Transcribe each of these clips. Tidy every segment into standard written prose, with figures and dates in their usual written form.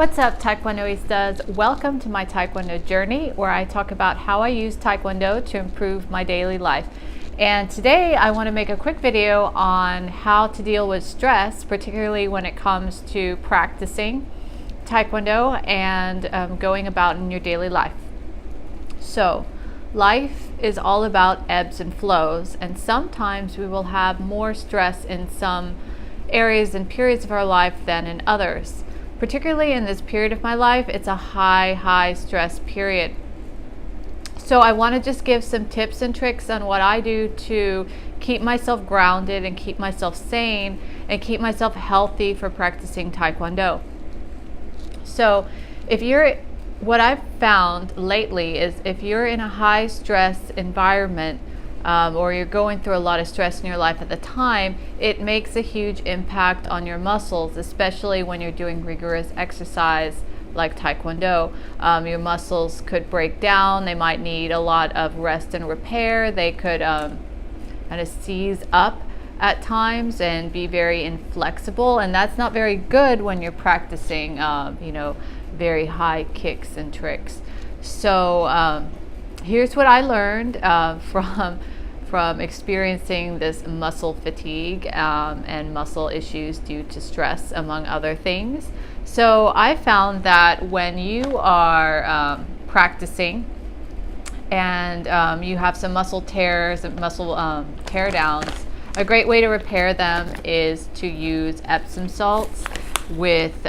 What's up, Taekwondoistas? Welcome to my Taekwondo journey, where I talk about how I use Taekwondo to improve my daily life. And today I want to make a quick video on how to deal with stress, particularly when it comes to practicing Taekwondo and going about in your daily life. So, life is all about ebbs and flows, and sometimes we will have more stress in some areas and periods of our life than in others. Particularly in this period of my life, it's a high stress period. So I want to just give some tips and tricks on what I do to keep myself grounded and keep myself sane and keep myself healthy for practicing Taekwondo. So what I've found lately is if you're in a high stress environment, or you're going through a lot of stress in your life at the time, it makes a huge impact on your muscles, especially when you're doing rigorous exercise like Taekwondo. Your muscles could break down. They might need a lot of rest and repair. They could kind of seize up at times and be very inflexible, and that's not very good when you're practicing very high kicks and tricks. So here's what I learned from experiencing this muscle fatigue and muscle issues due to stress, among other things. So I found that when you are practicing and you have some muscle tears and muscle tear downs, a great way to repair them is to use Epsom salts with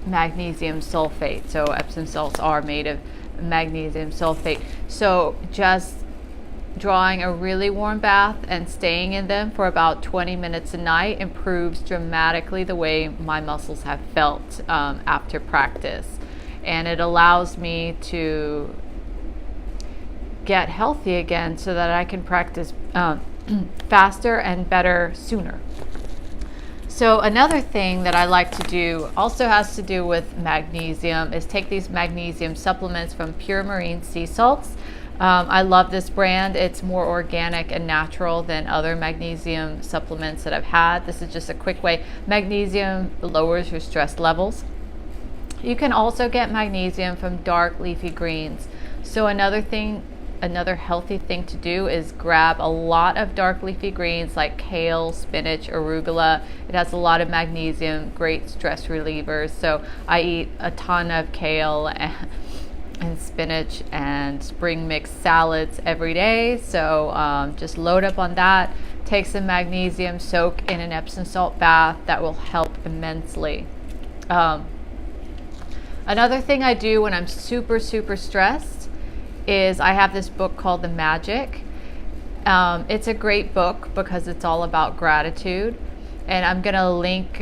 magnesium sulfate. So Epsom salts are made of magnesium sulfate. So just drawing a really warm bath and staying in them for about 20 minutes a night improves dramatically the way my muscles have felt after practice. And it allows me to get healthy again so that I can practice faster and better sooner. So another thing that I like to do also has to do with magnesium is take these magnesium supplements from Pure Marine Sea Salts. I love this brand. It's more organic and natural than other magnesium supplements that I've had. This is just a quick way. Magnesium lowers your stress levels. You can also get magnesium from dark leafy greens. So another healthy thing to do is grab a lot of dark leafy greens like kale, spinach, arugula. It has a lot of magnesium, great stress relievers. So I eat a ton of kale and spinach and spring mix salads every day. So just load up on that. Take some magnesium, soak in an Epsom salt bath. That will help immensely. Another thing I do when I'm super stressed is I have this book called The Magic. It's a great book because it's all about gratitude, and I'm gonna link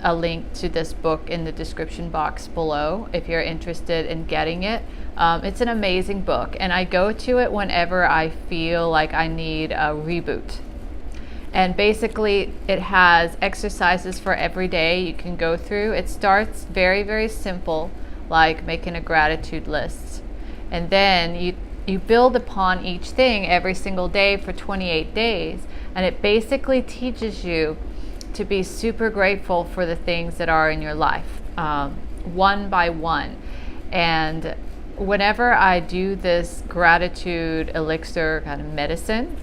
a link to this book in the description box below if you're interested in getting it. It's an amazing book, and I go to it whenever I feel like I need a reboot. And basically it has exercises for every day you can go through. It starts very simple, like making a gratitude list. And then you build upon each thing every single day for 28 days. And it basically teaches you to be super grateful for the things that are in your life, one by one. And whenever I do this gratitude elixir kind of medicine,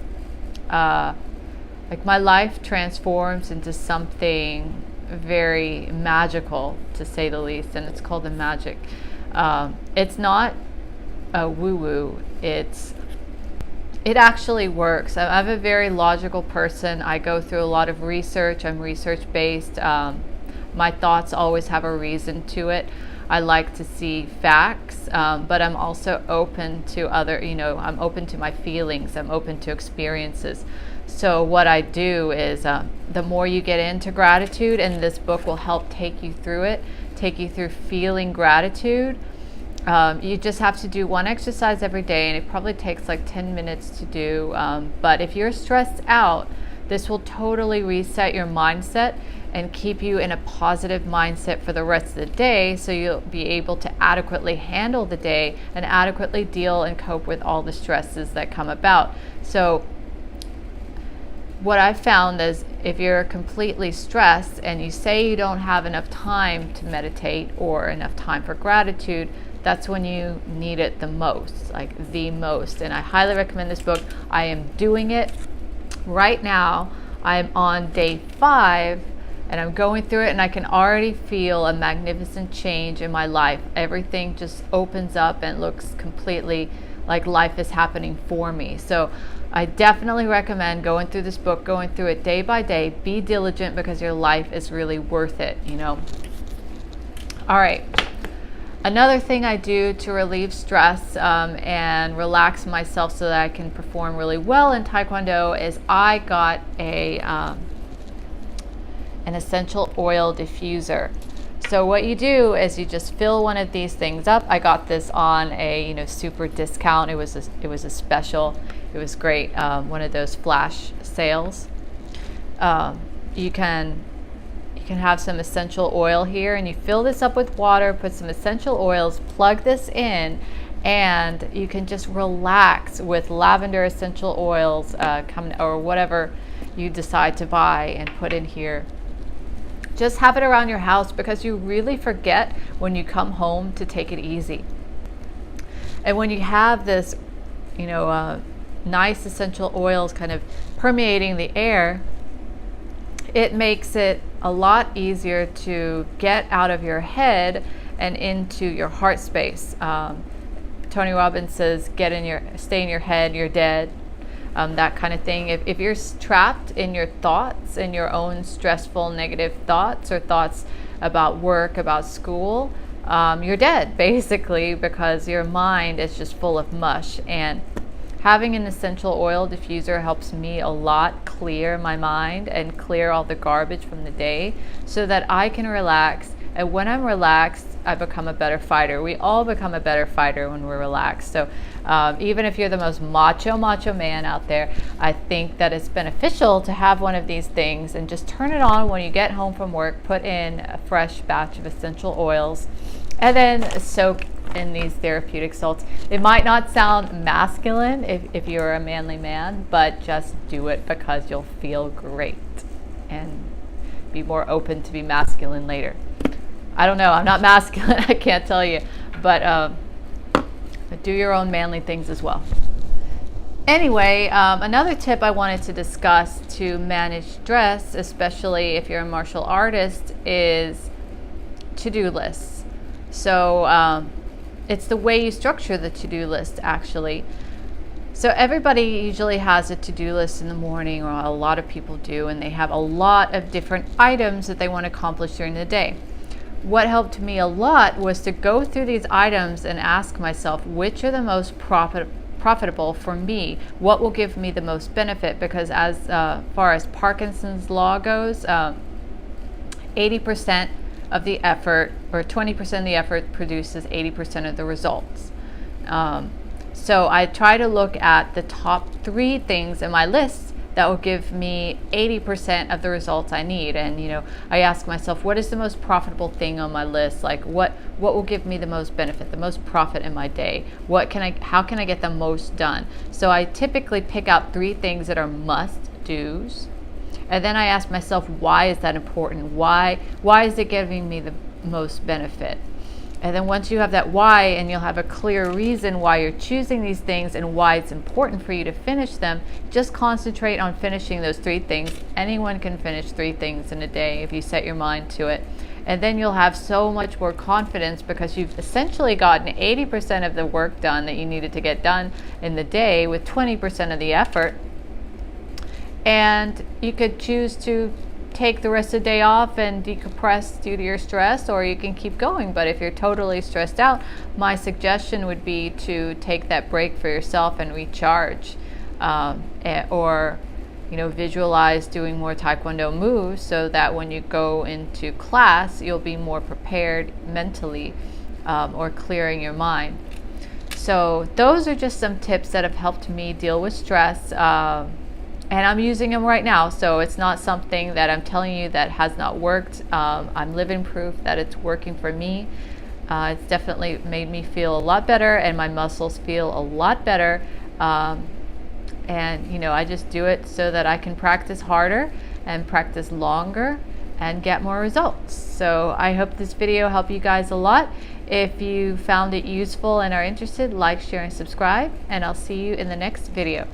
like my life transforms into something very magical, to say the least. And it's called The Magic. It's not a woo-woo. It actually works. I'm a very logical person. I go through a lot of research. I'm research-based. My thoughts always have a reason to it. I like to see facts, but I'm also open to I'm open to my feelings. I'm open to experiences. So what I do is the more you get into gratitude, and this book will help take you through feeling gratitude. You just have to do one exercise every day, and it probably takes like 10 minutes to do. But if you're stressed out, this will totally reset your mindset and keep you in a positive mindset for the rest of the day, so you'll be able to adequately handle the day and adequately deal and cope with all the stresses that come about. So what I've found is if you're completely stressed and you say you don't have enough time to meditate or enough time for gratitude, that's when you need it the most, like the most. And I highly recommend this book. I am doing it right now. I'm on day 5 and I'm going through it, and I can already feel a magnificent change in my life. Everything just opens up and looks completely like life is happening for me. So I definitely recommend going through this book, going through it day by day. Be diligent because your life is really worth it, you know. All right. Another thing I do to relieve stress and relax myself so that I can perform really well in Taekwondo is I got an essential oil diffuser. So what you do is you just fill one of these things up. I got this on a super discount. It was a special. It was great. One of those flash sales. You can have some essential oil here, and you fill this up with water, put some essential oils, plug this in, and you can just relax with lavender essential oils or whatever you decide to buy and put in here. Just have it around your house because you really forget when you come home to take it easy. And when you have this, nice essential oils kind of permeating the air, it makes it a lot easier to get out of your head and into your heart space. Tony Robbins says, stay in your head, you're dead. That kind of thing. If you're trapped in your thoughts, in your own stressful negative thoughts or thoughts about work, about school, you're dead basically, because your mind is just full of mush. And having an essential oil diffuser helps me a lot clear my mind and clear all the garbage from the day so that I can relax. And when I'm relaxed, I become a better fighter. We all become a better fighter when we're relaxed. So even if you're the most macho man out there, I think that it's beneficial to have one of these things and just turn it on when you get home from work, put in a fresh batch of essential oils, and then soak in these therapeutic salts. It might not sound masculine if you're a manly man, but just do it because you'll feel great and be more open to be masculine later. I don't know, I'm not masculine, I can't tell you, but do your own manly things as well. Anyway, another tip I wanted to discuss to manage stress, especially if you're a martial artist, is to-do lists. So it's the way you structure the to-do list, actually. So everybody usually has a to-do list in the morning, or a lot of people do, and they have a lot of different items that they want to accomplish during the day. What helped me a lot was to go through these items and ask myself, which are the most profitable for me? What will give me the most benefit? Because as far as Parkinson's law goes, 80% of the effort, or 20% of the effort, produces 80% of the results. So I try to look at the top 3 things in my list that will give me 80% of the results I need. And I ask myself, what is the most profitable thing on my list? Like what will give me the most benefit, the most profit in my day? How can I get the most done? So I typically pick out 3 things that are must-dos. And then I ask myself, why is that important? Why is it giving me the most benefit? And then once you have that why, and you'll have a clear reason why you're choosing these things and why it's important for you to finish them, just concentrate on finishing those 3 things. Anyone can finish 3 things in a day if you set your mind to it. And then you'll have so much more confidence because you've essentially gotten 80% of the work done that you needed to get done in the day with 20% of the effort. And you could choose to take the rest of the day off and decompress due to your stress, or you can keep going. But if you're totally stressed out, my suggestion would be to take that break for yourself and recharge, or visualize doing more Taekwondo moves so that when you go into class, you'll be more prepared mentally, or clearing your mind. So those are just some tips that have helped me deal with stress. And I'm using them right now, so it's not something that I'm telling you that has not worked. I'm living proof that it's working for me. It's definitely made me feel a lot better, and my muscles feel a lot better. And I just do it so that I can practice harder and practice longer and get more results. So I hope this video helped you guys a lot. If you found it useful and are interested, like, share, and subscribe, and I'll see you in the next video.